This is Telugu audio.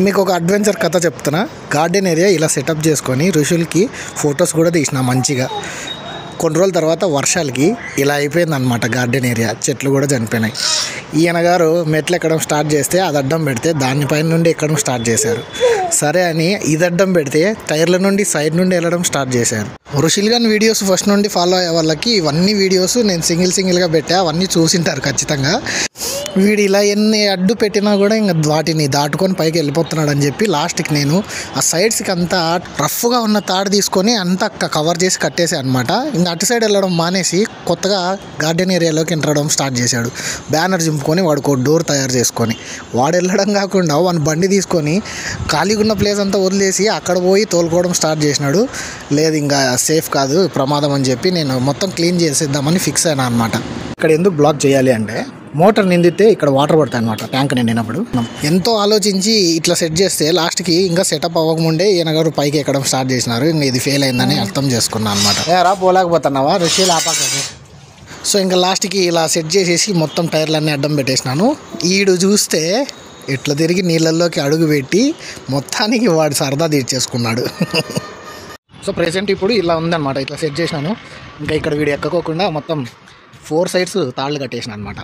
మీకు ఒక అడ్వెంచర్ కథ చెప్తున్నా. గార్డెన్ ఏరియా ఇలా సెటప్ చేసుకొని ఋషులకి ఫొటోస్ కూడా తీసిన మంచిగా. కొన్ని రోజుల తర్వాత వర్షాలకి ఇలా అయిపోయింది అనమాట గార్డెన్ ఏరియా. చెట్లు కూడా చనిపోయినాయి. ఈయన గారు మెట్లు ఎక్కడం స్టార్ట్ చేస్తే అది అడ్డం పెడితే దానిపైన నుండి ఎక్కడం స్టార్ట్ చేశారు. సరే అని ఇది అడ్డం పెడితే టైర్ల నుండి సైడ్ నుండి వెళ్ళడం స్టార్ట్ చేశారు. ఋషులు గాని వీడియోస్ ఫస్ట్ నుండి ఫాలో అయ్యే వాళ్ళకి ఇవన్నీ వీడియోస్ నేను సింగిల్గా పెట్టా, అవన్నీ చూసింటారు ఖచ్చితంగా. వీడు ఇలా ఎన్ని అడ్డు పెట్టినా కూడా ఇంకా వాటిని దాటుకొని పైకి వెళ్ళిపోతున్నాడు అని చెప్పి లాస్ట్కి నేను ఆ సైడ్స్కి అంతా రఫ్గా ఉన్న తాడు తీసుకొని అంతా కవర్ చేసి కట్టేసా అనమాట. ఇంకా అటు సైడ్ వెళ్ళడం మానేసి కొత్తగా గార్డెన్ ఏరియాలోకి ఎంటడం స్టార్ట్ చేశాడు. బ్యానర్ చింపుకొని వాడికి ఒక డోర్ తయారు చేసుకొని వాడు వెళ్ళడం కాకుండా వాని బండి తీసుకొని ఖాళీగా ఉన్న ప్లేస్ అంతా వదిలేసి అక్కడ పోయి తోలుకోవడం స్టార్ట్ చేసినాడు. లేదు ఇంకా సేఫ్ కాదు, ప్రమాదం అని చెప్పి నేను మొత్తం క్లీన్ చేసేద్దామని ఫిక్స్ అయినా అనమాట. ఇక్కడ ఎందుకు బ్లాక్ చేయాలి అంటే మోటార్ నిండితే ఇక్కడ వాటర్ పడతాయి అనమాట ట్యాంక్ నిండినప్పుడు. ఎంతో ఆలోచించి ఇట్లా సెట్ చేస్తే లాస్ట్కి ఇంకా సెటప్ అవ్వకముందే ఈయన గారు పైకి ఎక్కడం స్టార్ట్ చేసినారు. ఇంకా ఇది ఫెయిల్ అయిందని అర్థం చేసుకున్నాను అనమాట. రా పోలేకపోతున్నావా ఋషి ఆపాక. సో ఇంకా లాస్ట్కి ఇలా సెట్ చేసేసి మొత్తం టైర్లన్నీ అడ్డం పెట్టేసినాను. ఈడు చూస్తే ఇట్లా తిరిగి నీళ్ళల్లోకి అడుగు పెట్టి మొత్తానికి వాడు సరదా తీర్చేసుకున్నాడు. సో ప్రెసెంట్ ఇప్పుడు ఇలా ఉందన్నమాట. ఇట్లా సెట్ చేసినాను. ఇంకా ఇక్కడ వీడు ఎక్కకోకుండా మొత్తం 4 సైడ్స్ తాళ్ళు కట్టేసిన అనమాట.